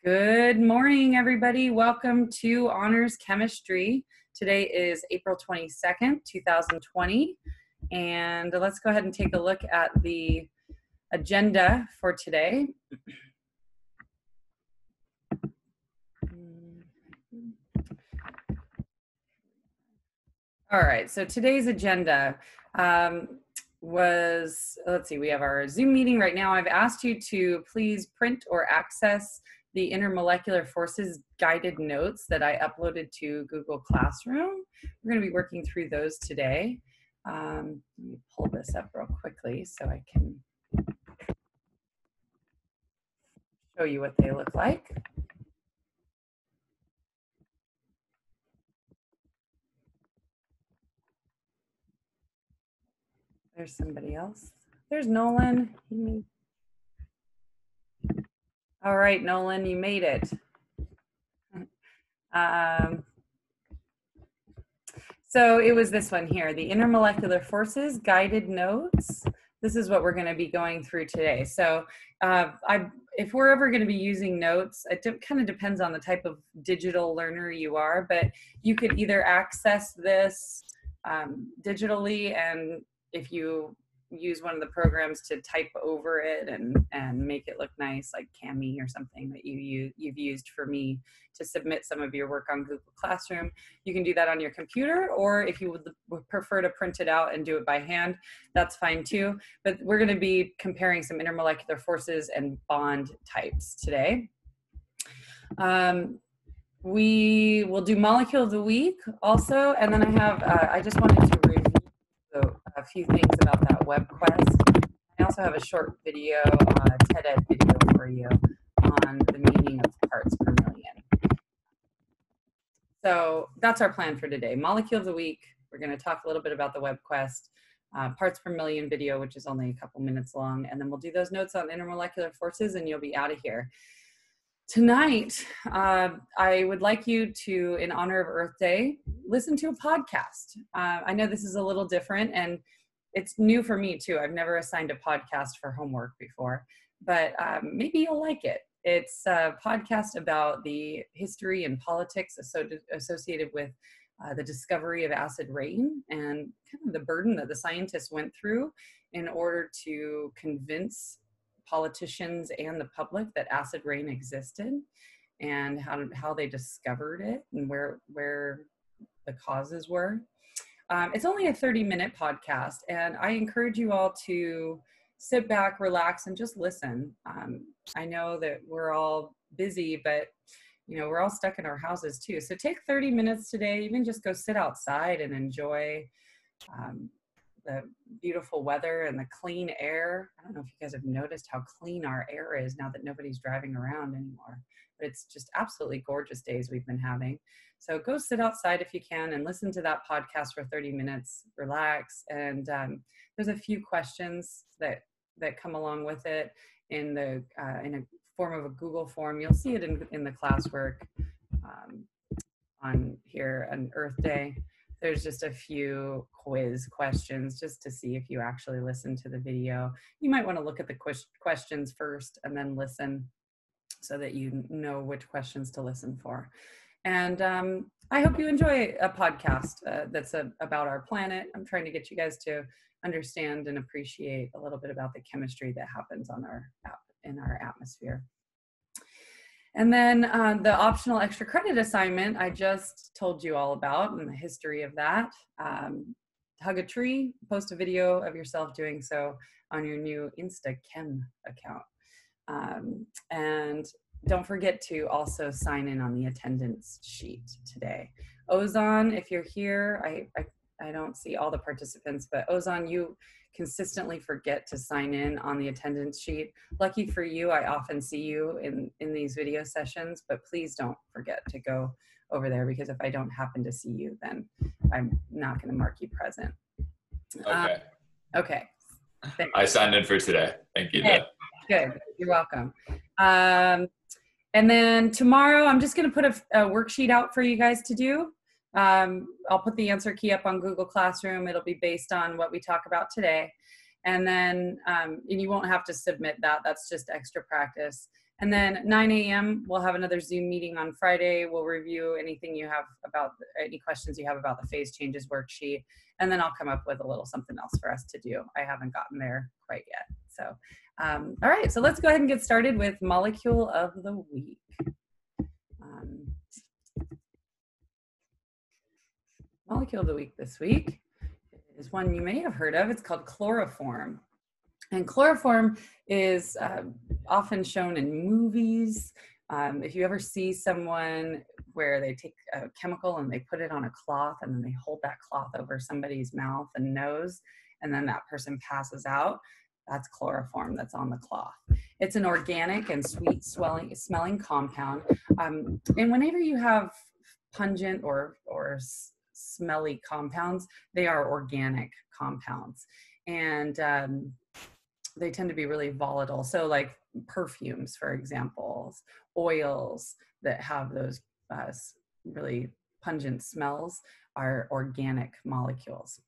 Good morning, everybody. Welcome to Honors Chemistry. Today is April 22nd, 2020. And let's go ahead and take a look at the agenda for today. All right, so today's agenda was, let's see, we have our Zoom meeting right now. I've asked you to please print or access the intermolecular forces guided notes that I uploaded to Google Classroom. We're going to be working through those today. Let me pull this up real quickly so I can show you what they look like. There's somebody else. There's Nolan. All right, Nolan, you made it. So it was this one here, the intermolecular forces guided notes. This is what we're going to be going through today. So if we're ever going to be using notes, it kind of depends on the type of digital learner you are, but you could either access this digitally, and if you use one of the programs to type over it and make it look nice, like Cami or something that you've used for me to submit some of your work on Google Classroom. You can do that on your computer, or if you would prefer to print it out and do it by hand, that's fine too. But we're going to be comparing some intermolecular forces and bond types today. We will do molecule of the week also, and then I just wanted to review a few things about that web quest. I also have a short video, TED Ed video for you on the meaning of parts per million. So that's our plan for today. Molecule of the week, we're going to talk a little bit about the web quest, parts per million video, which is only a couple minutes long, and then we'll do those notes on intermolecular forces and you'll be out of here. Tonight, I would like you to, in honor of Earth Day, listen to a podcast. I know this is a little different and it's new for me too. I've never assigned a podcast for homework before, but maybe you'll like it. It's a podcast about the history and politics associated with the discovery of acid rain and kind of the burden that the scientists went through in order to convince politicians and the public that acid rain existed, and how they discovered it and where the causes were. It's only a 30-minute podcast, and I encourage you all to sit back, relax, and just listen. I know that we're all busy, but we're all stuck in our houses too. So take 30 minutes today, even just go sit outside and enjoy the beautiful weather and the clean air. I don't know if you guys have noticed how clean our air is now that nobody's driving around anymore, but it's just absolutely gorgeous days we've been having. So go sit outside if you can and listen to that podcast for 30 minutes, relax. And there's a few questions that come along with it in a form of a Google form. You'll see it in the classwork on here on Earth Day. There's just a few quiz questions just to see if you actually listen to the video. You might want to look at the questions first and then listen so that you know which questions to listen for. And I hope you enjoy a podcast that's about our planet. I'm trying to get you guys to understand and appreciate a little bit about the chemistry that happens in our atmosphere. And then the optional extra credit assignment I just told you all about and the history of that. Hug a tree, post a video of yourself doing so on your new InstaChem account. And don't forget to also sign in on the attendance sheet today. Ozon, if you're here, I don't see all the participants, but Ozon, you consistently forget to sign in on the attendance sheet. Lucky for you, I often see you in these video sessions, but please don't forget to go over there, because if I don't happen to see you, then I'm not going to mark you present. Okay. Okay. Thanks. I signed in for today. Thank you. Okay. Good. You're welcome. And then tomorrow, I'm just going to put a worksheet out for you guys to do. I'll put the answer key up on Google Classroom. It'll be based on what we talk about today. And then and you won't have to submit that. That's just extra practice. And then 9 a.m., we'll have another Zoom meeting on Friday. We'll review anything you have about, any questions you have about the phase changes worksheet. And then I'll come up with a little something else for us to do. I haven't gotten there quite yet. So, all right, so let's go ahead and get started with Molecule of the Week. Molecule of the Week this week is one you may have heard of. It's called chloroform. And chloroform is often shown in movies. If you ever see someone where they take a chemical and they put it on a cloth and then they hold that cloth over somebody's mouth and nose, and then that person passes out, that's chloroform that's on the cloth. It's an organic and sweet smelling compound. And whenever you have pungent or smelly compounds, they are organic compounds. And they tend to be really volatile. So like perfumes, for example, oils that have those really pungent smells are organic molecules.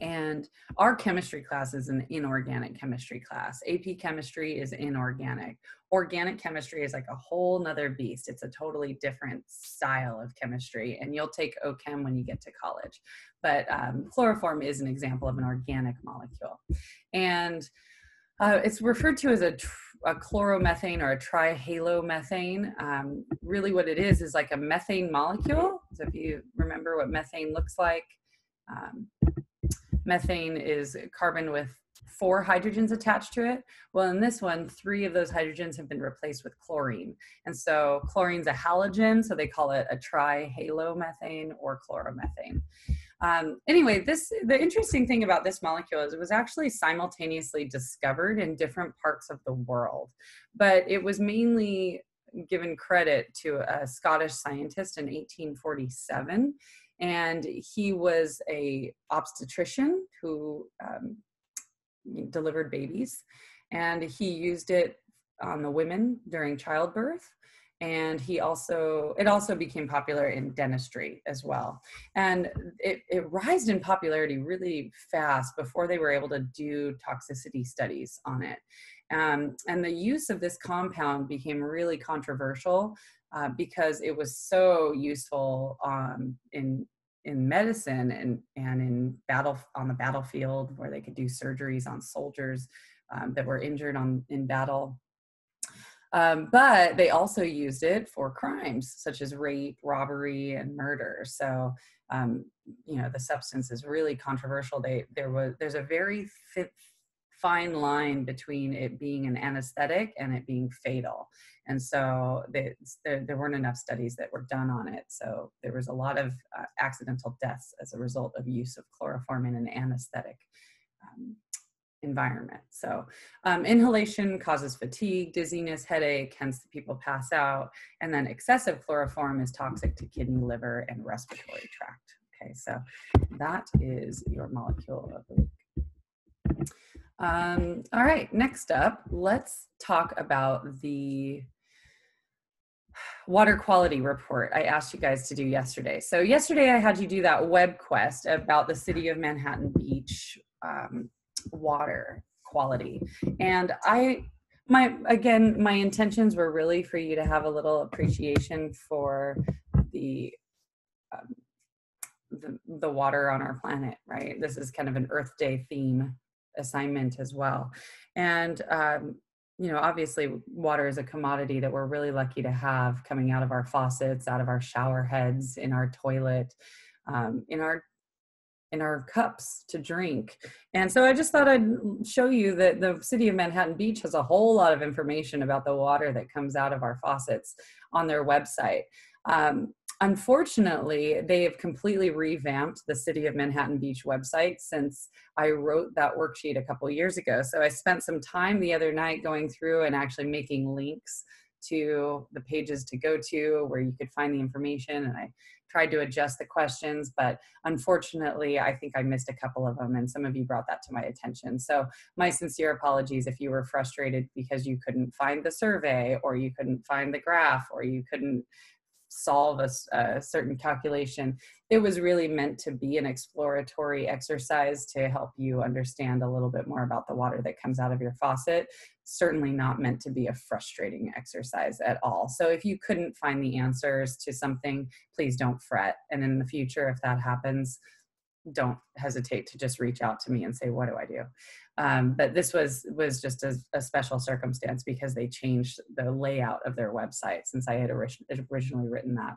And our chemistry class is an inorganic chemistry class. AP chemistry is inorganic. Organic chemistry is like a whole nother beast. It's a totally different style of chemistry, and you'll take OChem when you get to college. But chloroform is an example of an organic molecule. And it's referred to as a chloromethane or a trihalomethane. Really what it is like a methane molecule. So if you remember what methane looks like, methane is carbon with 4 hydrogens attached to it. Well, in this one, 3 of those hydrogens have been replaced with chlorine. And so chlorine's a halogen, so they call it a trihalomethane or chloromethane. Anyway, the interesting thing about this molecule is it was actually simultaneously discovered in different parts of the world, but it was mainly given credit to a Scottish scientist in 1847. And he was an obstetrician who delivered babies, and he used it on the women during childbirth. And it also became popular in dentistry as well. And it rised in popularity really fast before they were able to do toxicity studies on it. And the use of this compound became really controversial because it was so useful in medicine and in on the battlefield, where they could do surgeries on soldiers that were injured in battle. But they also used it for crimes such as rape, robbery, and murder. So, the substance is really controversial. There's a very fine line between it being an anesthetic and it being fatal. And so there weren't enough studies that were done on it. So there was a lot of accidental deaths as a result of use of chloroform in an anesthetic environment. So inhalation causes fatigue, dizziness, headache, hence people pass out. And then excessive chloroform is toxic to kidney, liver, and respiratory tract. Okay, so that is your molecule of the week. All right, next up, let's talk about the water quality report I asked you guys to do yesterday. So yesterday I had you do that web quest about the city of Manhattan Beach water quality. And my intentions were really for you to have a little appreciation for the water on our planet, right? This is kind of an Earth Day theme assignment as well. And obviously water is a commodity that we're really lucky to have coming out of our faucets, out of our shower heads, in our toilet, in our cups to drink. And so I just thought I'd show you that the city of Manhattan Beach has a whole lot of information about the water that comes out of our faucets on their website. Unfortunately, they have completely revamped the City of Manhattan Beach website since I wrote that worksheet a couple years ago. So I spent some time the other night going through and actually making links to the pages to go to where you could find the information. And I tried to adjust the questions, but unfortunately, I think I missed a couple of them, and some of you brought that to my attention. So my sincere apologies if you were frustrated because you couldn't find the survey, or you couldn't find the graph, or you couldn't solve a certain calculation. It was really meant to be an exploratory exercise to help you understand a little bit more about the water that comes out of your faucet. Certainly not meant to be a frustrating exercise at all. So if you couldn't find the answers to something, please don't fret. And in the future, if that happens, don't hesitate to just reach out to me and say, what do I do? But this was just a special circumstance because they changed the layout of their website since I had originally written that.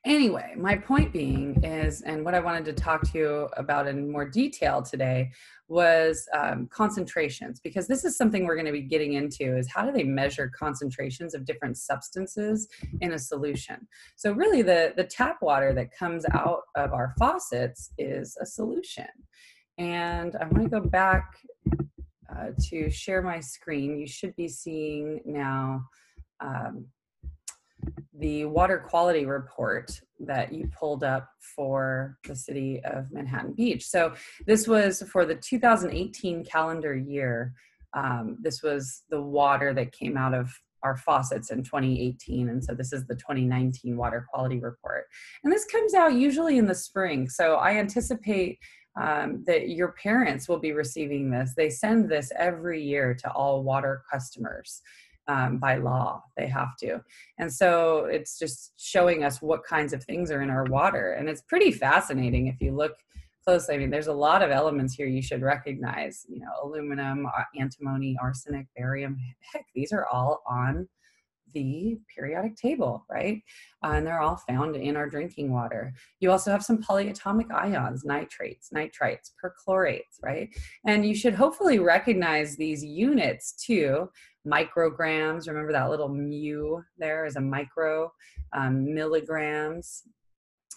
Anyway, my point being is, and what I wanted to talk to you about in more detail today was concentrations, because this is something we're going to be getting into, is how do they measure concentrations of different substances in a solution? So really the tap water that comes out of our faucets is a solution. And I want to go back to share my screen. You should be seeing now the water quality report that you pulled up for the city of Manhattan Beach. So this was for the 2018 calendar year. This was the water that came out of our faucets in 2018. And so this is the 2019 water quality report. And this comes out usually in the spring. So I anticipate that your parents will be receiving this. They send this every year to all water customers. By law, they have to. And so it's just showing us what kinds of things are in our water. And it's pretty fascinating if you look closely. I mean, there's a lot of elements here you should recognize, you know, aluminum, antimony, arsenic, barium. Heck, these are all on the periodic table, right? And they're all found in our drinking water. You also have some polyatomic ions, nitrates, nitrites, perchlorates, right? And you should hopefully recognize these units too. Micrograms, remember that little mu there is a micro, milligrams.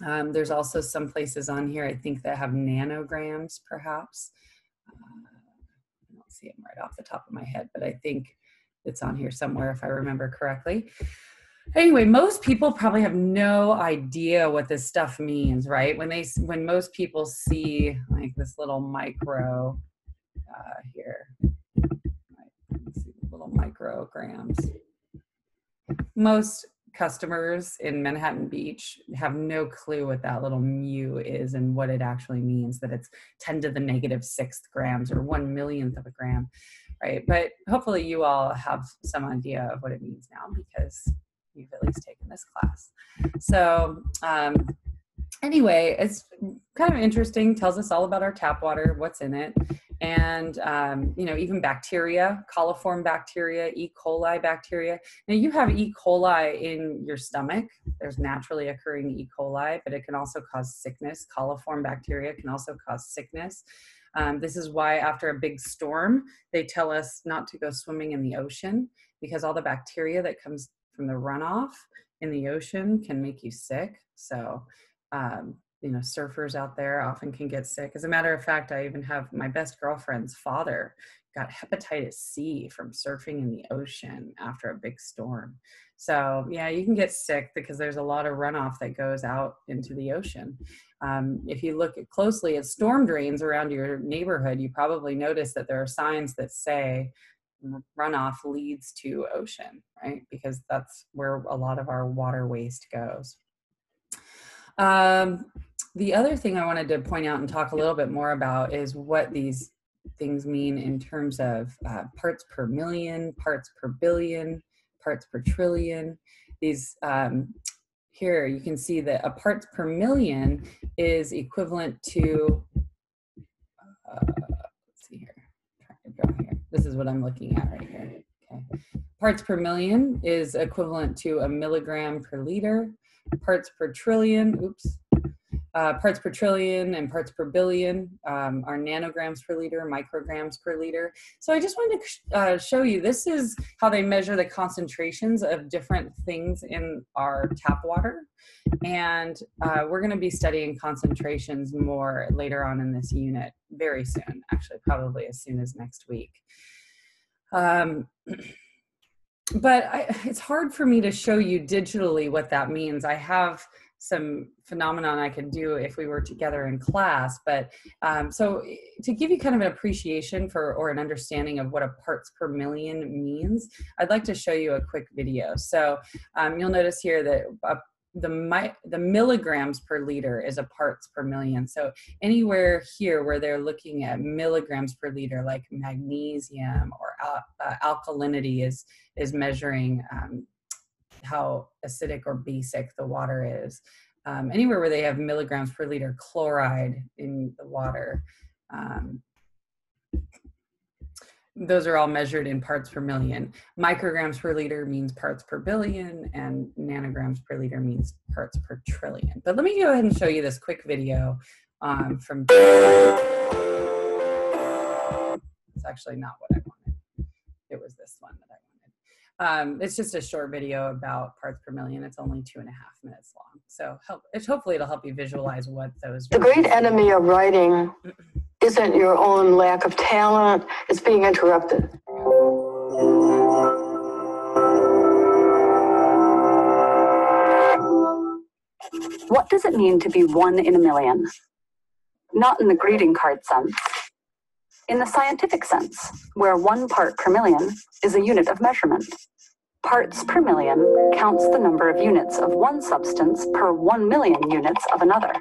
There's also some places on here, I think, that have nanograms, perhaps. I don't see them right off the top of my head, but I think it's on here somewhere if I remember correctly. Anyway, most people probably have no idea what this stuff means, right? When most people see like this little micro here, let's see, little micrograms. Most customers in Manhattan Beach have no clue what that little mu is and what it actually means, that it's 10 to the -6 grams or 1/1,000,000th of a gram, right? But hopefully you all have some idea of what it means now because you've at least taken this class. So anyway, it's kind of interesting, tells us all about our tap water, what's in it. And, you know, even bacteria, coliform bacteria, E. coli bacteria. Now you have E. coli in your stomach. There's naturally occurring E. coli, but it can also cause sickness. Coliform bacteria can also cause sickness. This is why after a big storm, they tell us not to go swimming in the ocean, because all the bacteria that comes from the runoff in the ocean can make you sick. So, you know, surfers out there often can get sick. As a matter of fact, I even have my best girlfriend's father got hepatitis C from surfing in the ocean after a big storm. So yeah, you can get sick because there's a lot of runoff that goes out into the ocean. If you look closely at storm drains around your neighborhood, you probably notice that there are signs that say runoff leads to ocean, right? Because that's where a lot of our water waste goes. The other thing I wanted to point out and talk a little bit more about is what these things mean in terms of parts per million, parts per billion, parts per trillion. These here you can see that a parts per million is equivalent to, let's see here, this is what I'm looking at right here. Okay. Parts per million is equivalent to a milligram per liter. Parts per trillion, parts per trillion and parts per billion are nanograms per liter, micrograms per liter. So I just wanted to show you, this is how they measure the concentrations of different things in our tap water. And we're going to be studying concentrations more later on in this unit, very soon, actually, probably as soon as next week. But it's hard for me to show you digitally what that means. I have some phenomenon I could do if we were together in class. But so to give you kind of an appreciation for, or an understanding of what a parts per million means, I'd like to show you a quick video. So you'll notice here that the milligrams per liter is a parts per million. So anywhere here where they're looking at milligrams per liter, like magnesium or alkalinity is measuring how acidic or basic the water is. Anywhere where they have milligrams per liter chloride in the water, those are all measured in parts per million. Micrograms per liter means parts per billion, and nanograms per liter means parts per trillion. But let me go ahead and show you this quick video from, it's actually not what I wanted. It was this one that I wanted. It's just a short video about parts per million. It's only 2.5 minutes long. So hopefully it'll help you visualize what those. The great enemy of writing isn't your own lack of talent, it's being interrupted. What does it mean to be 1 in a million? Not in the greeting card sense. In the scientific sense, where 1 part per million is a unit of measurement. Parts per million counts the number of units of one substance per 1 million units of another.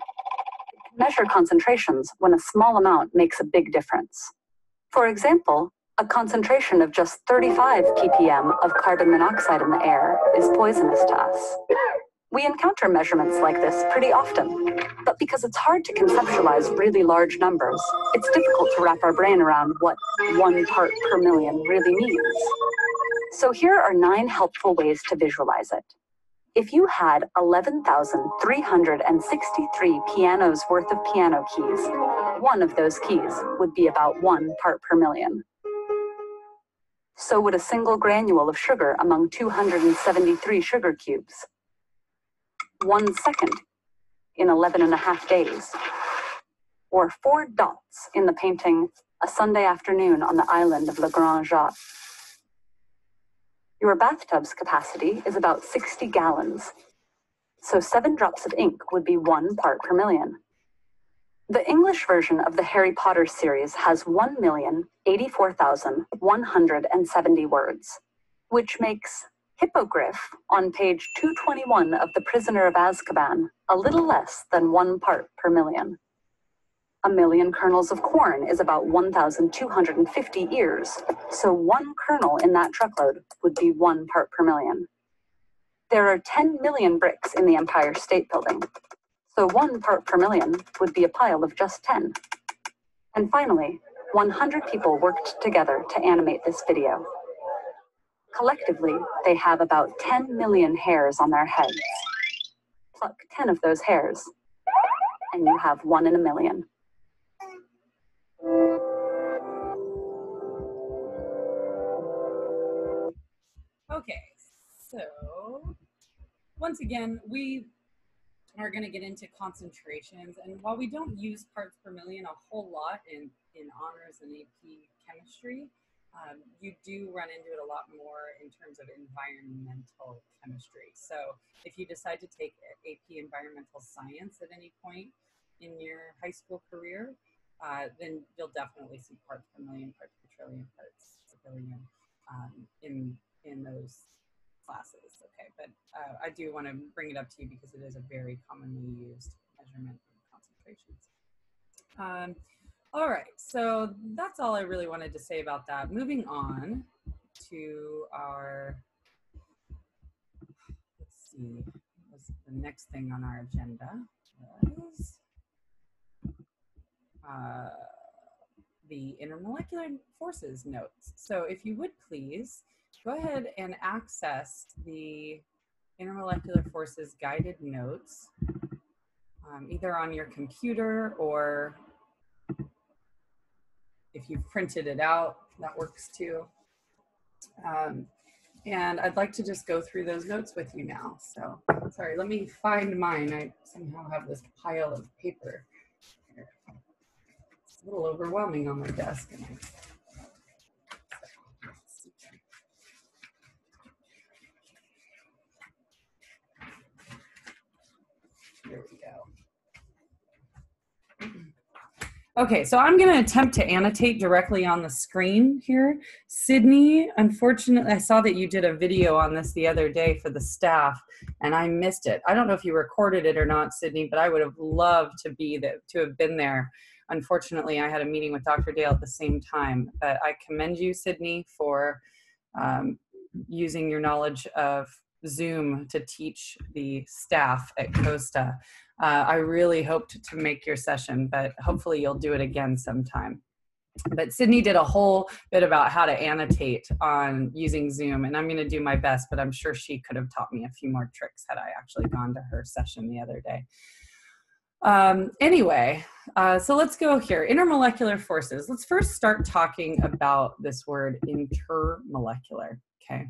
Measure concentrations when a small amount makes a big difference. For example, a concentration of just 35 ppm of carbon monoxide in the air is poisonous to us. We encounter measurements like this pretty often, but because it's hard to conceptualize really large numbers, it's difficult to wrap our brain around what 1 part per million really means. So here are 9 helpful ways to visualize it. If you had 11,363 pianos worth of piano keys, one of those keys would be about 1 part per million. So would a single granule of sugar among 273 sugar cubes. 1 second in 11.5 days. Or 4 dots in the painting A Sunday Afternoon on the Island of Le Grand Jatte. Your bathtub's capacity is about 60 gallons, so 7 drops of ink would be 1 part per million. The English version of the Harry Potter series has 1,084,170 words, which makes hippogriff on page 221 of The Prisoner of Azkaban a little less than 1 part per million. A million kernels of corn is about 1,250 ears, so 1 kernel in that truckload would be 1 part per million. There are 10 million bricks in the Empire State Building, so 1 part per million would be a pile of just 10. And finally, 100 people worked together to animate this video. Collectively, they have about 10 million hairs on their heads. Pluck 10 of those hairs, and you have 1 in a million. Okay, so once again, we are going to get into concentrations, and while we don't use parts per million a whole lot in honors and AP chemistry, you do run into it a lot more in terms of environmental chemistry. So if you decide to take AP environmental science at any point in your high school career, then you'll definitely see parts per million, parts per trillion, parts per billion in those classes. Okay, but I do want to bring it up to you because it is a very commonly used measurement of concentrations. All right, so that's all I really wanted to say about that. Moving on to our, let's see, the next thing on our agenda was the intermolecular forces notes. So if you would please go ahead and access the intermolecular forces guided notes, either on your computer or if you've printed it out, that works too. And I'd like to just go through those notes with you now. So, sorry, let me find mine. I somehow have this pile of paper here. It's a little overwhelming on my desk. Okay, so I'm going to attempt to annotate directly on the screen here. Sydney, unfortunately, I saw that you did a video on this the other day for the staff, and I missed it. I don't know if you recorded it or not, Sydney, but I would have loved to have been there. Unfortunately, I had a meeting with Dr. Dale at the same time, but I commend you, Sydney, for using your knowledge of Zoom to teach the staff at Costa. I really hoped to make your session, but hopefully you'll do it again sometime. But Sydney did a whole bit about how to annotate on using Zoom, and I'm going to do my best, but I'm sure she could have taught me a few more tricks had I actually gone to her session the other day. Anyway, so let's go here. Intermolecular forces. Let's first start talking about this word intermolecular, okay?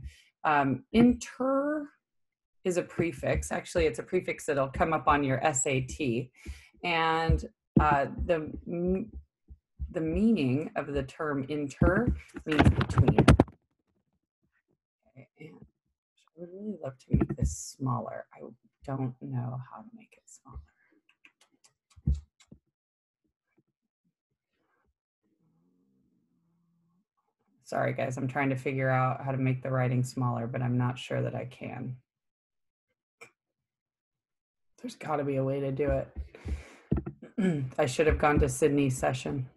Inter is a prefix. Actually, it's a prefix that'll come up on your SAT. And the meaning of the term inter means between. Okay, and I would really love to make this smaller. I don't know how to make it smaller. Sorry, guys, I'm trying to figure out how to make the writing smaller, but I'm not sure that I can. There's got to be a way to do it. I should have gone to Sydney's session.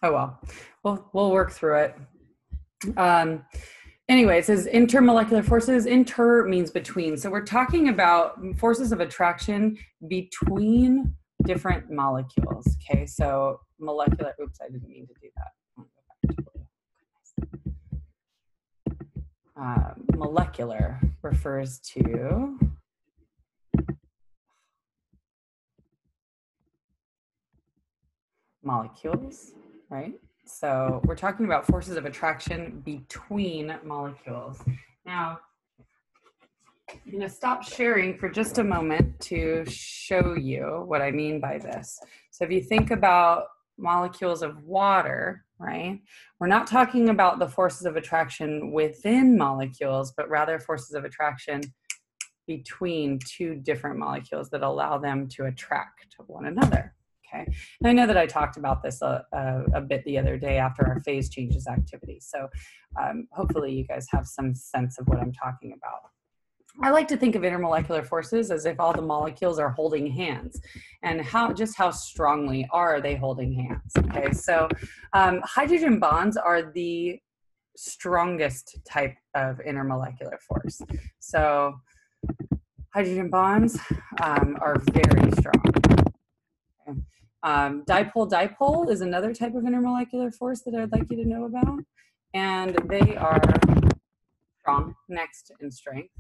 Oh, well, we'll work through it. Anyway, it says intermolecular forces. Inter means between. So we're talking about forces of attraction between different molecules. Okay, so molecular, oops, I didn't mean to do that. Molecular refers to molecules, right? So we're talking about forces of attraction between molecules. Now, I'm going to stop sharing for just a moment to show you what I mean by this. So if you think about molecules of water, right? We're not talking about the forces of attraction within molecules, but rather forces of attraction between two different molecules that allow them to attract one another. Okay, and I know that I talked about this a bit the other day after our phase changes activity. So hopefully you guys have some sense of what I'm talking about. I like to think of intermolecular forces as if all the molecules are holding hands, and just how strongly are they holding hands. Okay, so hydrogen bonds are the strongest type of intermolecular force. So hydrogen bonds are very strong. Okay. Dipole-dipole is another type of intermolecular force that I'd like you to know about, and they are strong, next in strength.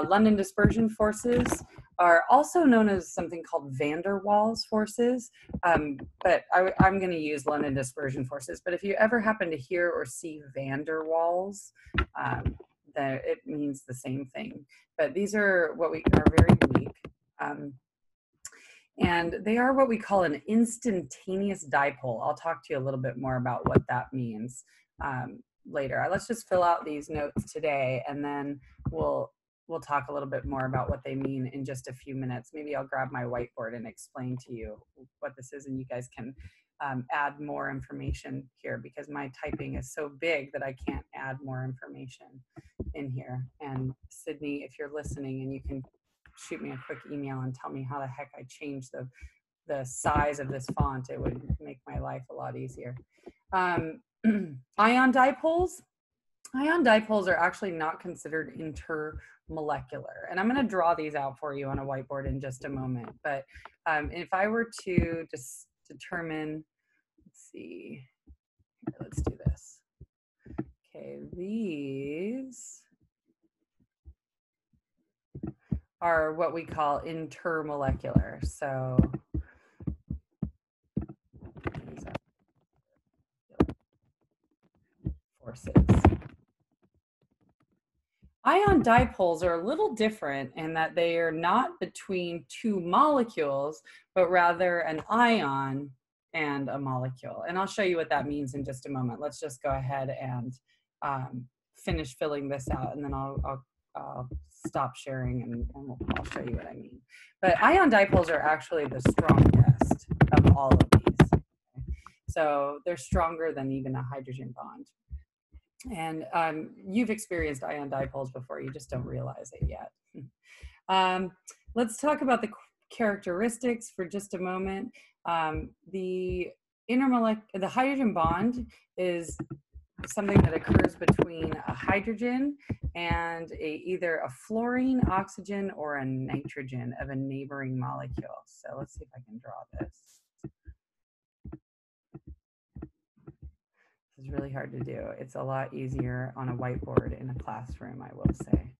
London dispersion forces are also known as something called van der Waals forces, but I'm going to use London dispersion forces. But if you ever happen to hear or see van der Waals, then it means the same thing. But these are what we are very weak. And they are what we call an instantaneous dipole. I'll talk to you a little bit more about what that means later. Let's just fill out these notes today, and then we'll talk a little bit more about what they mean in just a few minutes. Maybe I'll grab my whiteboard and explain to you what this is, and you guys can add more information here, because my typing is so big that I can't add more information in here. And Sydney, if you're listening, and you can shoot me a quick email and tell me how the heck I changed the size of this font, it would make my life a lot easier. Ion dipoles. Ion dipoles are actually not considered intermolecular. And I'm going to draw these out for you on a whiteboard in just a moment. But if I were to just determine, let's see, here, let's do this. Okay, these are what we call intermolecular. So these are forces. Ion dipoles are a little different in that they are not between two molecules, but rather an ion and a molecule. And I'll show you what that means in just a moment. Let's just go ahead and finish filling this out, and then I'll I'll stop sharing and I'll show you what I mean. But ion dipoles are actually the strongest of all of these. Okay? So they're stronger than even a hydrogen bond. And you've experienced ion dipoles before, you just don't realize it yet. Let's talk about the characteristics for just a moment. The hydrogen bond is something that occurs between a hydrogen and either a fluorine, oxygen, or a nitrogen of a neighboring molecule. So let's see if I can draw this. It's really hard to do. It's a lot easier on a whiteboard in a classroom, I will say.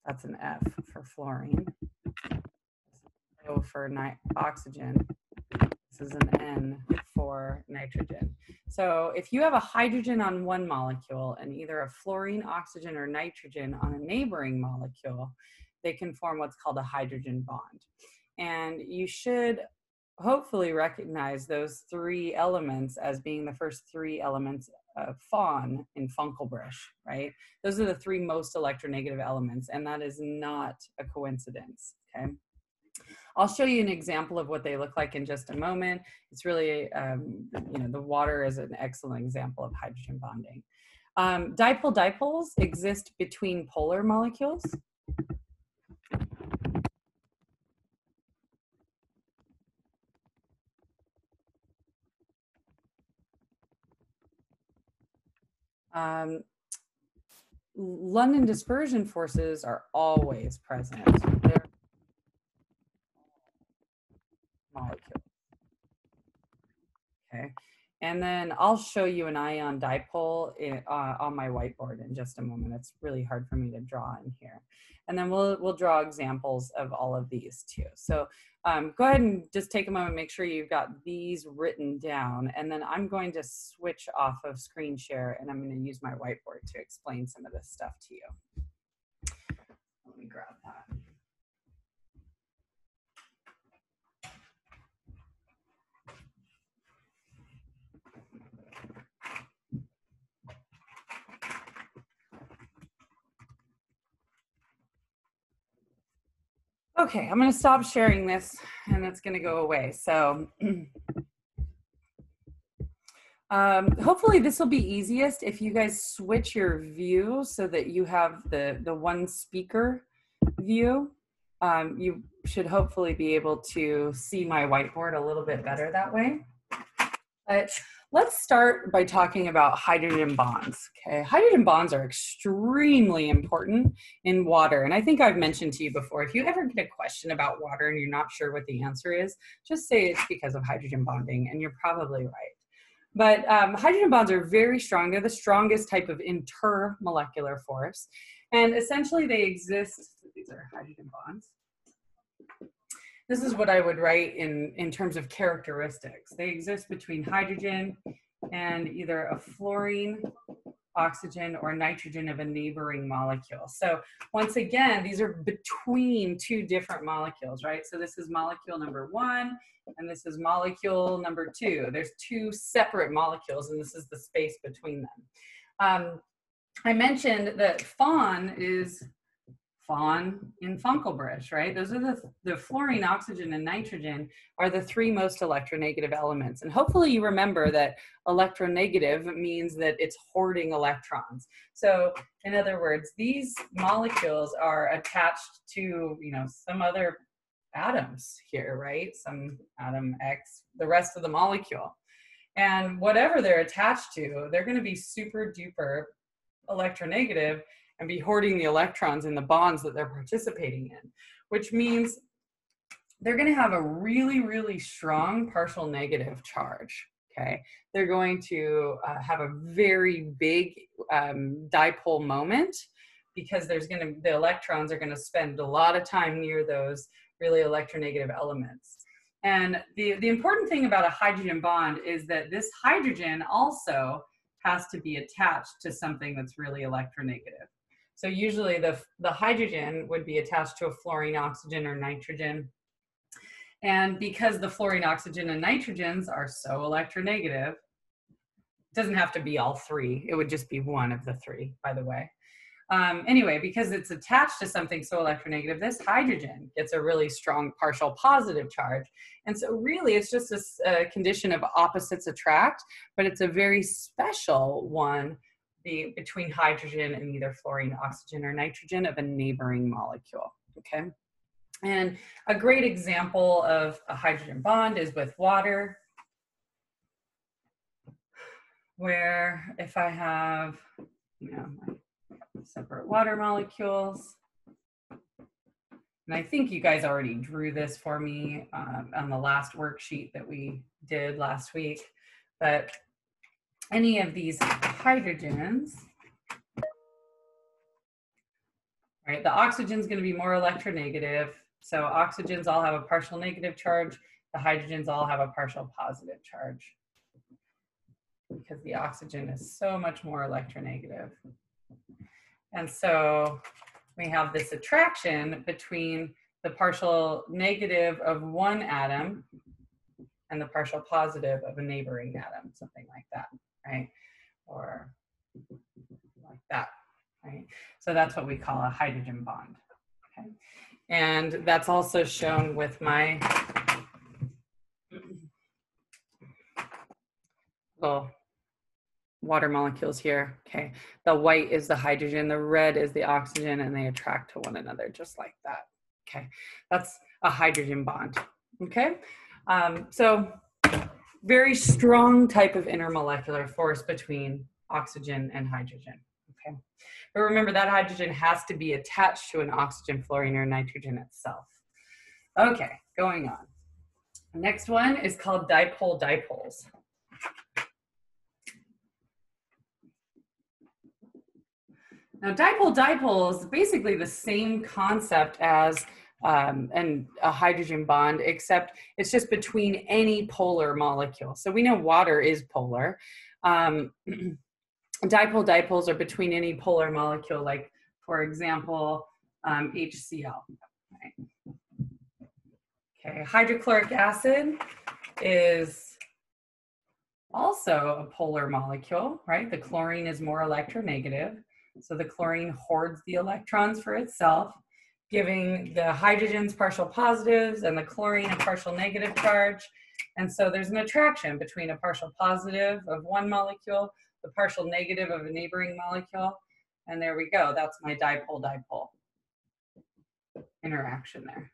That's an F for fluorine. O for oxygen. This is an N for nitrogen. So if you have a hydrogen on one molecule and either a fluorine, oxygen, or nitrogen on a neighboring molecule, they can form what's called a hydrogen bond. And you should hopefully recognize those three elements as being the first three elements of Fon in Funkelbrüsch, right? Those are the three most electronegative elements, and that is not a coincidence, okay? I'll show you an example of what they look like in just a moment. It's really, the water is an excellent example of hydrogen bonding. Dipoles exist between polar molecules. London dispersion forces are always present. They're molecules. Okay, and then I'll show you an ion dipole on my whiteboard in just a moment. It's really hard for me to draw in here. And then we'll draw examples of all of these too. So go ahead and just take a moment, make sure you've got these written down, and then I'm going to switch off of screen share and I'm going to use my whiteboard to explain some of this stuff to you. Let me grab that. Okay, I'm going to stop sharing this and it's going to go away. So hopefully this will be easiest if you guys switch your view so that you have the one speaker view. You should hopefully be able to see my whiteboard a little bit better that way. But let's start by talking about hydrogen bonds. Okay, hydrogen bonds are extremely important in water. And I think I've mentioned to you before, if you ever get a question about water and you're not sure what the answer is, just say it's because of hydrogen bonding, and you're probably right. But hydrogen bonds are very strong. They're the strongest type of intermolecular force. And essentially they exist, these are hydrogen bonds. This is what I would write in terms of characteristics. They exist between hydrogen and either a fluorine, oxygen, or nitrogen of a neighboring molecule. So once again, these are between two different molecules, right? So this is molecule number 1, and this is molecule number 2. There's two separate molecules, and this is the space between them. I mentioned that Fon is Fon in Funkelbrüsch, right? Those are the fluorine, oxygen, and nitrogen are the three most electronegative elements. And hopefully you remember that electronegative means that it's hoarding electrons. So in other words, these molecules are attached to, some other atoms here, right? Some atom X, the rest of the molecule. And whatever they're attached to, they're going to be super duper electronegative and be hoarding the electrons in the bonds that they're participating in, which means they're going to have a really, really strong partial negative charge, okay? They're going to have a very big dipole moment because the electrons are going to spend a lot of time near those really electronegative elements. And the important thing about a hydrogen bond is that this hydrogen also has to be attached to something that's really electronegative. So usually the hydrogen would be attached to a fluorine, oxygen, or nitrogen. And because the fluorine, oxygen, and nitrogens are so electronegative, doesn't have to be all three. It would just be one of the three, by the way. Anyway, because it's attached to something so electronegative, this hydrogen gets a really strong partial positive charge. And so really it's just a condition of opposites attract, but it's a very special one between hydrogen and either fluorine, oxygen, or nitrogen of a neighboring molecule, okay? And a great example of a hydrogen bond is with water, where if I have, you know, separate water molecules. And I think you guys already drew this for me on the last worksheet that we did last week. But any of these hydrogens, right? The oxygen's going to be more electronegative. So oxygens all have a partial negative charge. The hydrogens all have a partial positive charge because the oxygen is so much more electronegative. And so we have this attraction between the partial negative of one atom and the partial positive of a neighboring atom, something like that, right? Or like that, right? So that's what we call a hydrogen bond, okay? And that's also shown with my little water molecules here, okay? The white is the hydrogen, the red is the oxygen, and they attract to one another just like that, okay? That's a hydrogen bond, okay? So very strong type of intermolecular force between oxygen and hydrogen, okay? But remember that hydrogen has to be attached to an oxygen, fluorine, or nitrogen itself. Okay, going on. Next one is called dipole-dipoles. Now, dipole-dipole is basically the same concept as a hydrogen bond, except it's just between any polar molecule. So we know water is polar. Dipole-dipoles are between any polar molecule, like, for example, HCl. Right? Okay, hydrochloric acid is also a polar molecule, right? The chlorine is more electronegative. So the chlorine hoards the electrons for itself, giving the hydrogens partial positives and the chlorine a partial negative charge. And so there's an attraction between a partial positive of one molecule, the partial negative of a neighboring molecule. And there we go. That's my dipole-dipole interaction there.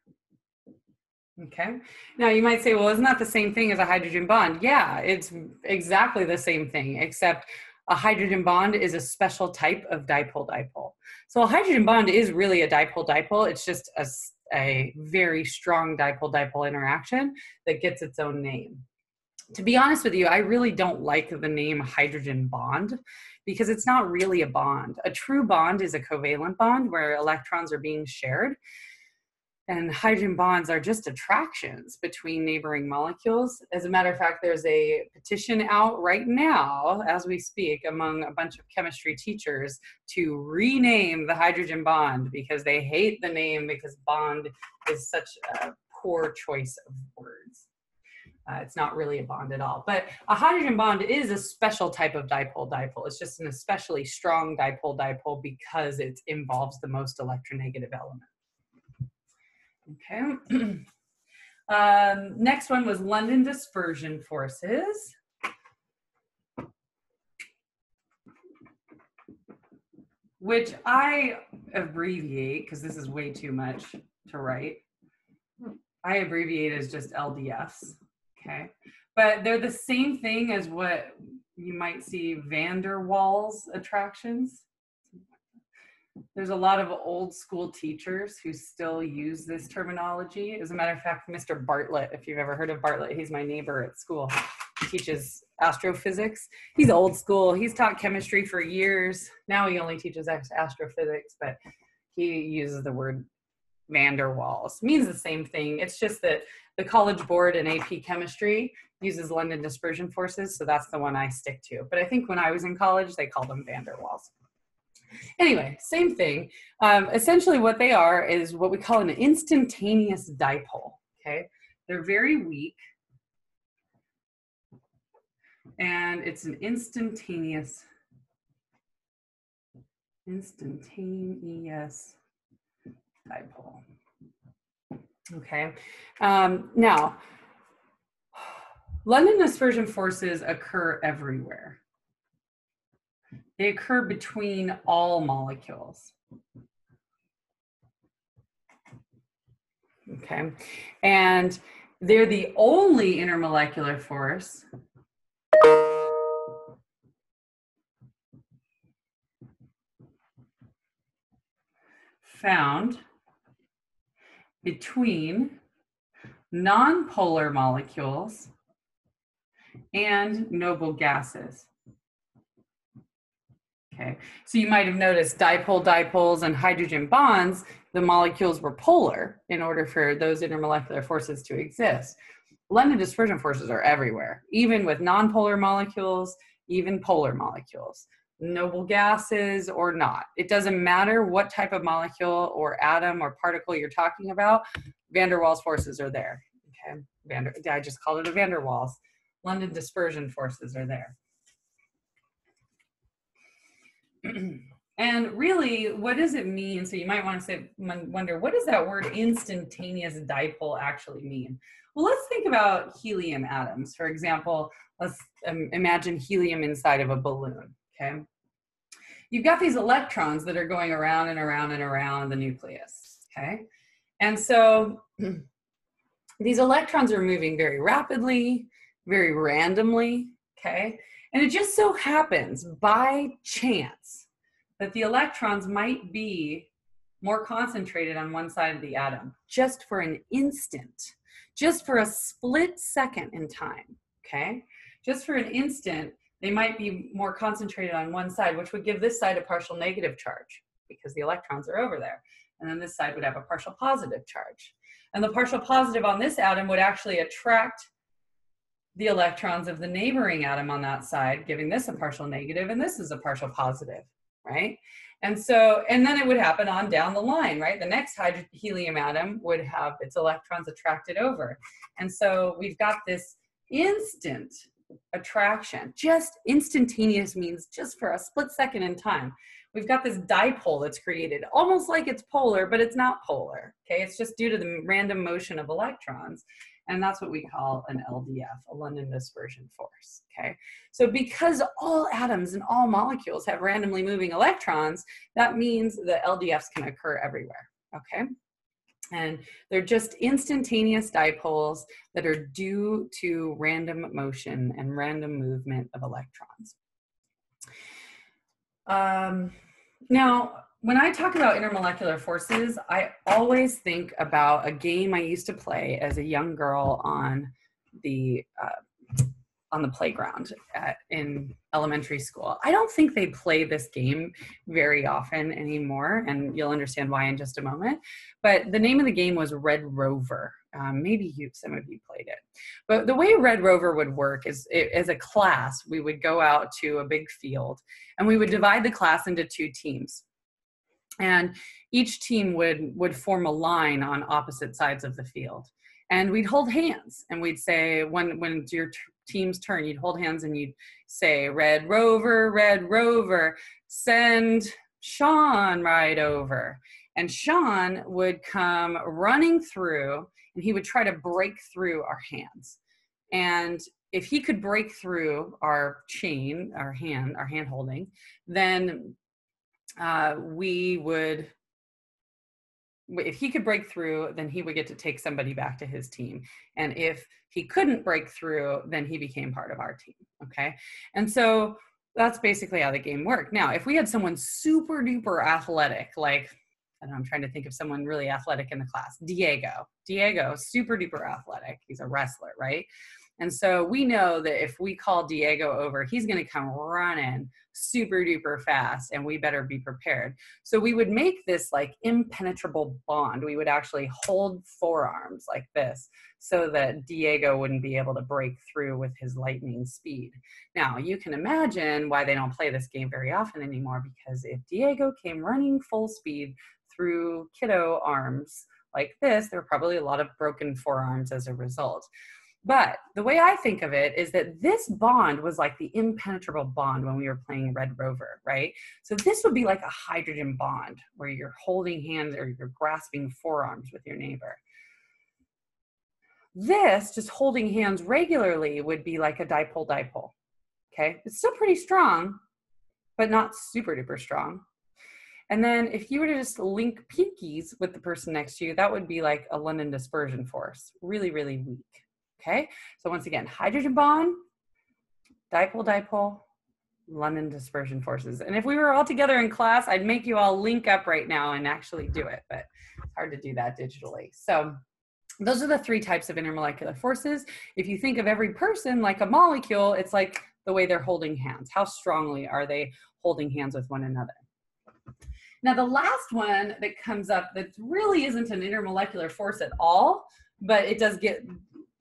Okay. Now you might say, well, isn't that the same thing as a hydrogen bond? Yeah, it's exactly the same thing, except a hydrogen bond is a special type of dipole-dipole. So a hydrogen bond is really a dipole-dipole. It's just a very strong dipole-dipole interaction that gets its own name. To be honest with you, I really don't like the name hydrogen bond because it's not really a bond. A true bond is a covalent bond where electrons are being shared. And hydrogen bonds are just attractions between neighboring molecules. As a matter of fact, there's a petition out right now, as we speak, among a bunch of chemistry teachers to rename the hydrogen bond because they hate the name because bond is such a poor choice of words. It's not really a bond at all. But a hydrogen bond is a special type of dipole-dipole. It's just an especially strong dipole-dipole because it involves the most electronegative element. Okay. Next one was London dispersion forces. Which I abbreviate, because this is way too much to write. I abbreviate as just LDFs, okay? But they're the same thing as what you might see van der Waals attractions. There's a lot of old school teachers who still use this terminology. As a matter of fact, Mr. Bartlett, if you've ever heard of Bartlett, he's my neighbor at school. He teaches astrophysics. He's old school. He's taught chemistry for years. Now he only teaches astrophysics, but he uses the word van der Waals. It means the same thing. It's just that the College Board and AP Chemistry uses London dispersion forces, so that's the one I stick to. But I think when I was in college, they called them van der Waals. Anyway, same thing. Essentially what they are is what we call an instantaneous dipole, okay? They're very weak. And it's an instantaneous dipole. Okay. Now, London dispersion forces occur everywhere. They occur between all molecules. Okay. And they're the only intermolecular force found between nonpolar molecules and noble gases. Okay, so you might have noticed dipoles and hydrogen bonds, the molecules were polar in order for those intermolecular forces to exist. London dispersion forces are everywhere, even with nonpolar molecules, even polar molecules, noble gases or not. It doesn't matter what type of molecule or atom or particle you're talking about, van der Waals forces are there. Okay, I just called it a van der Waals. London dispersion forces are there. And really, what does it mean? So you might want to wonder, what does that word instantaneous dipole actually mean? Well, let's think about helium atoms. For example, let's imagine helium inside of a balloon, okay? You've got these electrons that are going around and around and around the nucleus, okay? And so these electrons are moving very rapidly, very randomly, okay? And it just so happens by chance that the electrons might be more concentrated on one side of the atom just for an instant, just for a split second in time, okay? Just for an instant, they might be more concentrated on one side, which would give this side a partial negative charge because the electrons are over there. And then this side would have a partial positive charge. And the partial positive on this atom would actually attract the electrons of the neighboring atom on that side, giving this a partial negative, and this is a partial positive, right? And so, and then it would happen on down the line, right? The next helium atom would have its electrons attracted over. And so we've got this instant attraction. Just instantaneous means just for a split second in time. We've got this dipole that's created, almost like it's polar, but it's not polar, okay? It's just due to the random motion of electrons. And that's what we call an LDF, a London dispersion force, okay? So because all atoms and all molecules have randomly moving electrons, that means the LDFs can occur everywhere, okay? And they're just instantaneous dipoles that are due to random motion and random movement of electrons. Now, when I talk about intermolecular forces, I always think about a game I used to play as a young girl on the playground in elementary school. I don't think they play this game very often anymore, and you'll understand why in just a moment. But the name of the game was Red Rover. Maybe some of you played it. But the way Red Rover would work is, as a class, we would go out to a big field, and we would divide the class into 2 teams. And each team would form a line on opposite sides of the field. And we'd hold hands, and we'd say, when it's your team's turn, you'd hold hands and you'd say, Red Rover, send Sean right over. And Sean would come running through, and he would try to break through our hands. And if he could break through our chain, our hand holding, then if he could break through, then he would get to take somebody back to his team. And if he couldn't break through, then he became part of our team, okay? And so that's basically how the game worked. Now, if we had someone super duper athletic, like, I don't know, I'm trying to think of someone really athletic in the class, Diego, super duper athletic. He's a wrestler, right? And so we know that if we call Diego over, he's going to come running super duper fast, and we better be prepared. So we would make this like impenetrable bond. We would actually hold forearms like this so that Diego wouldn't be able to break through with his lightning speed. Now, you can imagine why they don't play this game very often anymore, because if Diego came running full speed through kiddo arms like this, there were probably a lot of broken forearms as a result. But the way I think of it is that this bond was like the impenetrable bond when we were playing Red Rover, right? So this would be like a hydrogen bond where you're holding hands or you're grasping forearms with your neighbor. This, just holding hands regularly, would be like a dipole-dipole, okay? It's still pretty strong, but not super duper strong. And then if you were to just link pinkies with the person next to you, that would be like a London dispersion force, really, really weak, okay? So once again, hydrogen bond, dipole-dipole, London dispersion forces. And if we were all together in class, I'd make you all link up right now and actually do it, but it's hard to do that digitally. So those are the 3 types of intermolecular forces. If you think of every person like a molecule, it's like the way they're holding hands. How strongly are they holding hands with one another? Now, the last one that comes up that really isn't an intermolecular force at all, but it does get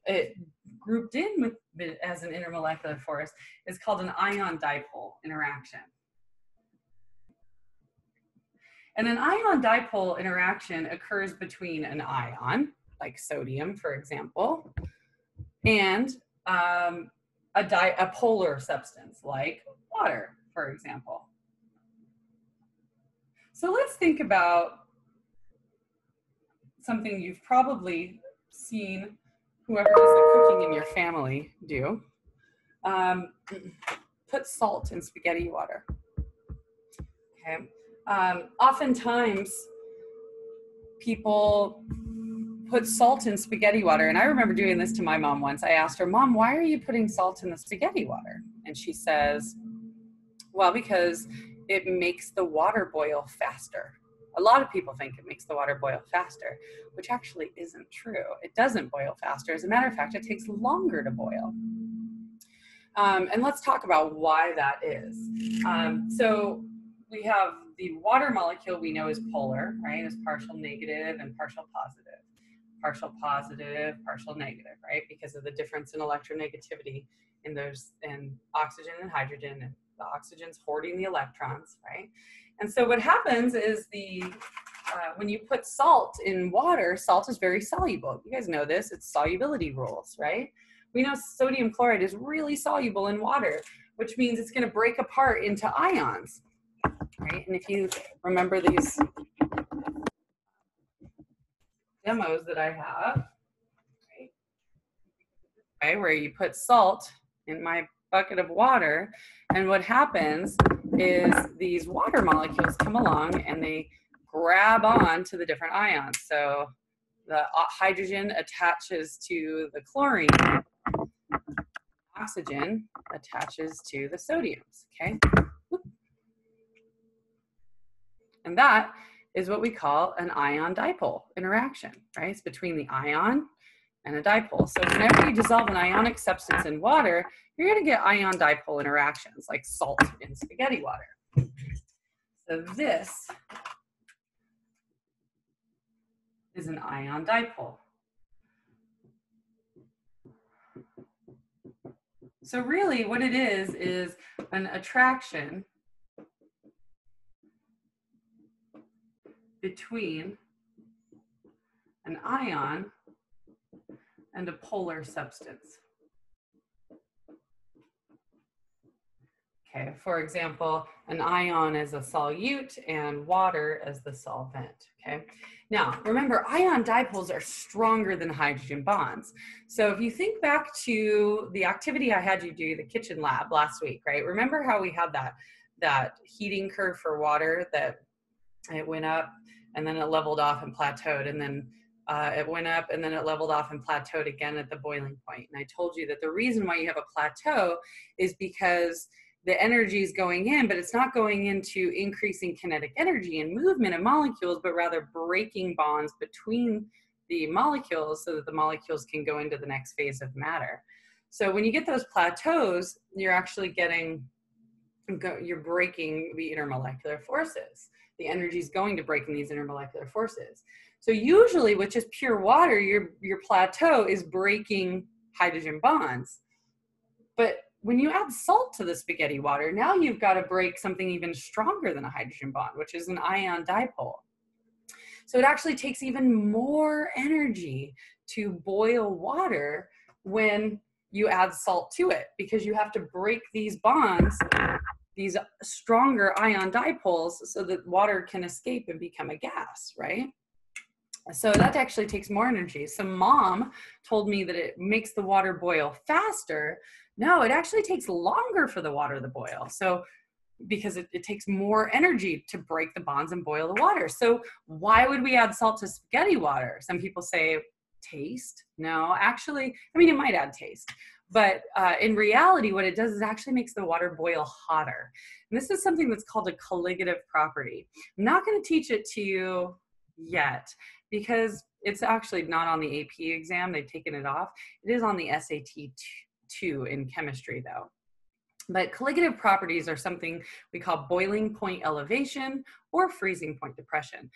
it grouped in with it as an intermolecular force, is called an ion-dipole interaction. And an ion-dipole interaction occurs between an ion, like sodium, for example, and a polar substance, like water, for example. So let's think about something you've probably seen whoever does the cooking in your family do. Put salt in spaghetti water. Okay. Oftentimes, people put salt in spaghetti water, and I remember doing this to my mom once. I asked her, "Mom, why are you putting salt in the spaghetti water?" And she says, "Well, because it makes the water boil faster." A lot of people think it makes the water boil faster, which actually isn't true. It doesn't boil faster. As a matter of fact, it takes longer to boil. And let's talk about why that is. So we have the water molecule we know is polar, right? It's partial negative and partial positive. Partial positive, partial negative, right? Because of the difference in electronegativity in oxygen and hydrogen, and the oxygen's hoarding the electrons, right? And so what happens is when you put salt in water, salt is very soluble. You guys know this, it's solubility rules, right? We know sodium chloride is really soluble in water, which means it's going to break apart into ions, right? And if you remember these demos that I have, right, where you put salt in my bucket of water, and what happens is these water molecules come along and they grab on to the different ions. So the hydrogen attaches to the chlorine, oxygen attaches to the sodiums, okay? And that is what we call an ion-dipole interaction, right? It's between the ion and a dipole. So whenever you dissolve an ionic substance in water, you're going to get ion-dipole interactions like salt in spaghetti water. So this is an ion-dipole. So really what it is an attraction between an ion and a polar substance. Okay, for example, an ion is a solute and water as the solvent, okay? Now, remember, ion dipoles are stronger than hydrogen bonds. So if you think back to the activity I had you do, the kitchen lab last week, right? Remember how we had that heating curve for water that it went up and then it leveled off and plateaued, and then it went up and then it leveled off and plateaued again at the boiling point. And I told you that the reason why you have a plateau is because the energy is going in, but it's not going into increasing kinetic energy and movement of molecules, but rather breaking bonds between the molecules so that the molecules can go into the next phase of matter. So when you get those plateaus, you're actually you're breaking the intermolecular forces. The energy is going to breaking these intermolecular forces. So usually with just pure water, your plateau is breaking hydrogen bonds. But when you add salt to the spaghetti water, now you've got to break something even stronger than a hydrogen bond, which is an ion dipole. So it actually takes even more energy to boil water when you add salt to it, because you have to break these bonds, these stronger ion dipoles, so that water can escape and become a gas, right? So that actually takes more energy. So mom told me that it makes the water boil faster. No, it actually takes longer for the water to boil. So because it takes more energy to break the bonds and boil the water. So why would we add salt to spaghetti water? Some people say taste. No, actually, I mean, it might add taste. But in reality, what it does is actually makes the water boil hotter. And this is something that's called a colligative property. I'm not going to teach it to you yet because it's actually not on the AP exam. They've taken it off. It is on the SAT 2 in chemistry, though. But colligative properties are something we call boiling point elevation or freezing point depression.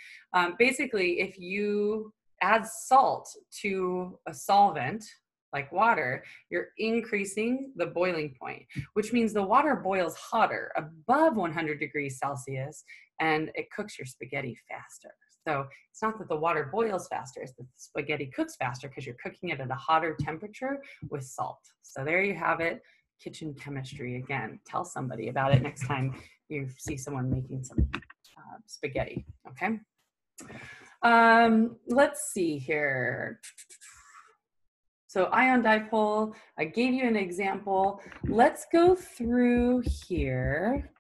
Basically, if you add salt to a solvent, like water, you're increasing the boiling point, which means the water boils hotter, above 100 degrees Celsius, and it cooks your spaghetti faster. So it's not that the water boils faster, it's that the spaghetti cooks faster because you're cooking it at a hotter temperature with salt. So there you have it. Kitchen chemistry again. Tell somebody about it next time you see someone making some spaghetti, okay? Let's see here. So ion dipole, I gave you an example. Let's go through here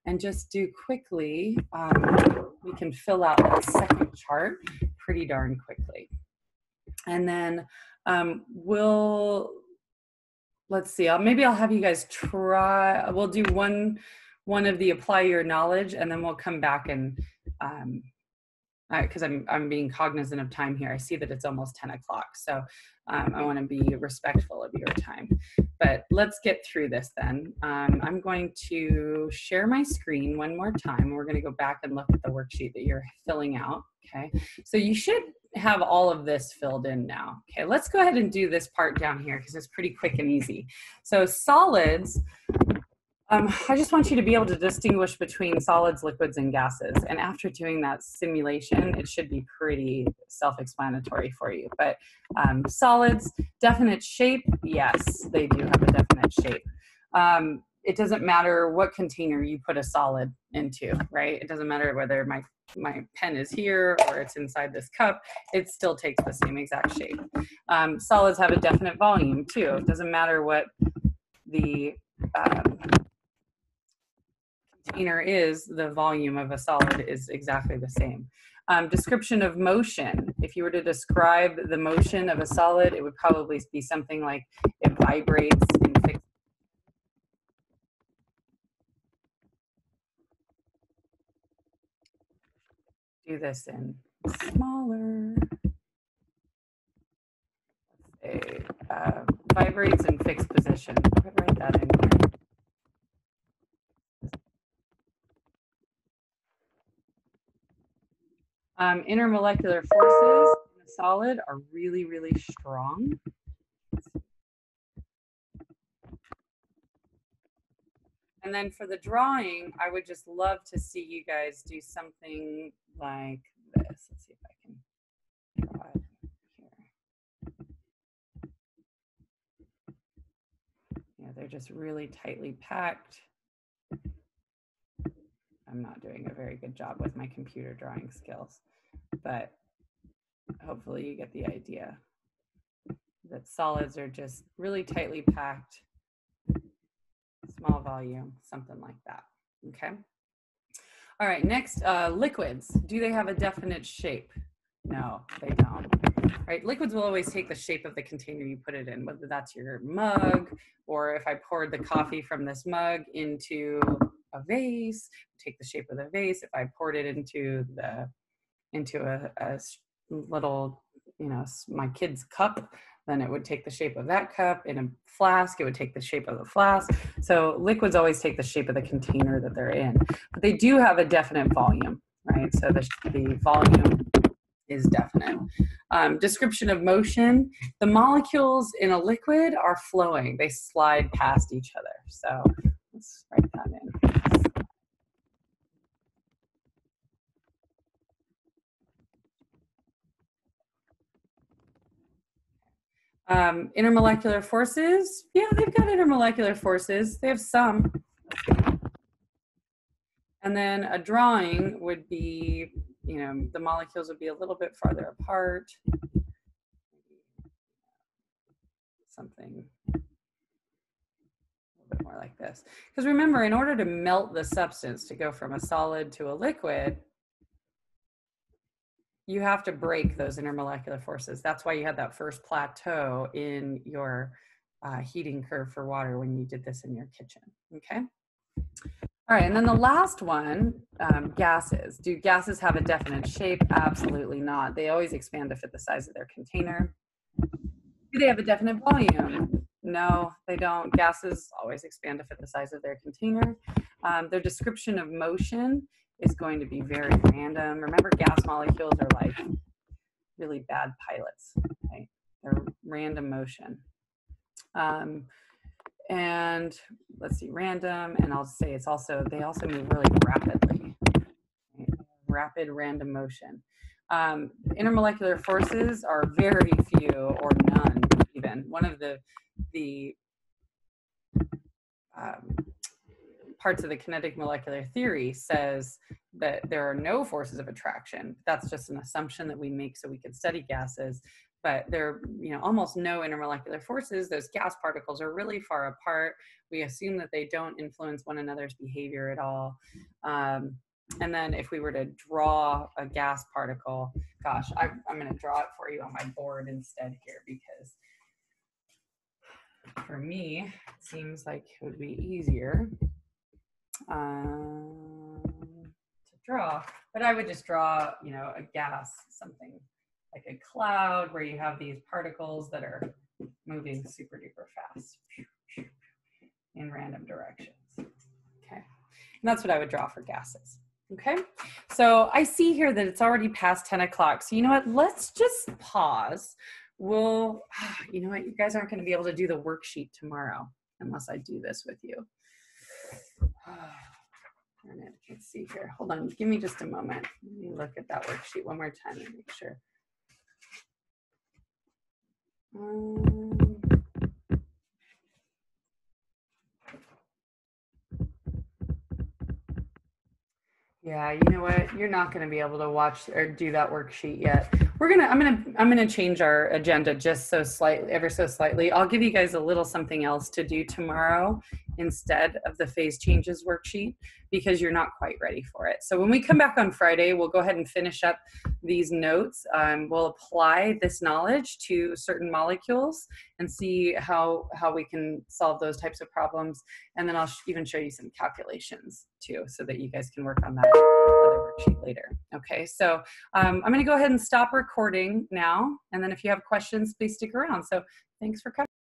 and just do quickly. We can fill out that second chart pretty darn quickly. And then let's see, maybe I'll have you guys try, we'll do one of the apply your knowledge, and then we'll come back and, because I'm being cognizant of time here. I see that it's almost 10 o'clock, so I want to be respectful of your time. But let's get through this then. I'm going to share my screen one more time. We're going to go back and look at the worksheet that you're filling out, okay? So you should have all of this filled in now. Okay, let's go ahead and do this part down here because it's pretty quick and easy. So solids, I just want you to be able to distinguish between solids, liquids, and gases. And after doing that simulation, it should be pretty self-explanatory for you. But solids, definite shape, yes, they do have a definite shape. It doesn't matter what container you put a solid into, right? It doesn't matter whether my pen is here or it's inside this cup, it still takes the same exact shape. Solids have a definite volume too. It doesn't matter what the container is, the volume of a solid is exactly the same. Description of motion. If you were to describe the motion of a solid, it would probably be something like it vibrates in fixed. Do this in smaller. It vibrates in fixed position. Write that in here. Intermolecular forces in a solid are really, really strong. And then for the drawing, I would just love to see you guys do something like this. Let's see if I can draw it here. Yeah, they're just really tightly packed. I'm not doing a very good job with my computer drawing skills, but hopefully you get the idea that solids are just really tightly packed, small volume, something like that, okay? All right, next, liquids. Do they have a definite shape? No, they don't. Right, liquids will always take the shape of the container you put it in, whether that's your mug, or if I poured the coffee from this mug into a vase, take the shape of the vase. If I poured it into a little, you know, my kid's cup, then it would take the shape of that cup. In a flask, it would take the shape of the flask. So liquids always take the shape of the container that they're in, but they do have a definite volume, right? So the volume is definite. Description of motion. The molecules in a liquid are flowing. They slide past each other. So let's write that in. Intermolecular forces, yeah, they've got intermolecular forces. They have some. And then a drawing would be, you know, the molecules would be a little bit farther apart. Something a little bit more like this. Because remember, in order to melt the substance to go from a solid to a liquid, you have to break those intermolecular forces. That's why you had that first plateau in your heating curve for water when you did this in your kitchen, okay? All right, and then the last one, gases. Do gases have a definite shape? Absolutely not. They always expand to fit the size of their container. Do they have a definite volume? No, they don't. Gases always expand to fit the size of their container. Their description of motion is going to be very random. Remember, gas molecules are like really bad pilots, right? They're random motion. And let's see, random, and I'll say it's also, they also move really rapidly. Right? Rapid random motion. Intermolecular forces are very few or none even. One of the parts of the kinetic molecular theory says that there are no forces of attraction. That's just an assumption that we make so we can study gases. But there are, you know, almost no intermolecular forces. Those gas particles are really far apart. We assume that they don't influence one another's behavior at all. And then if we were to draw a gas particle, gosh, I'm going to draw it for you on my board instead here, because for me, it seems like it would be easier to draw. But I would just draw, you know, a gas, something like a cloud where you have these particles that are moving super duper fast in random directions. Okay, and that's what I would draw for gases. Okay, so I see here that it's already past 10 o'clock. So you know what, let's just pause. We'll, you know what, you guys aren't going to be able to do the worksheet tomorrow unless I do this with you. Let's see here. Hold on. Give me just a moment. Let me look at that worksheet one more time and make sure. Yeah, you know what? You're not going to be able to watch or do that worksheet yet. I'm gonna change our agenda just so slightly, ever so slightly. I'll give you guys a little something else to do tomorrow instead of the phase changes worksheet, because you're not quite ready for it. So when we come back on Friday, we'll go ahead and finish up these notes. We'll apply this knowledge to certain molecules and see how we can solve those types of problems. And then I'll even show you some calculations too, so that you guys can work on that other worksheet later. Okay, so I'm going to go ahead and stop recording now. And then if you have questions, please stick around. So thanks for coming.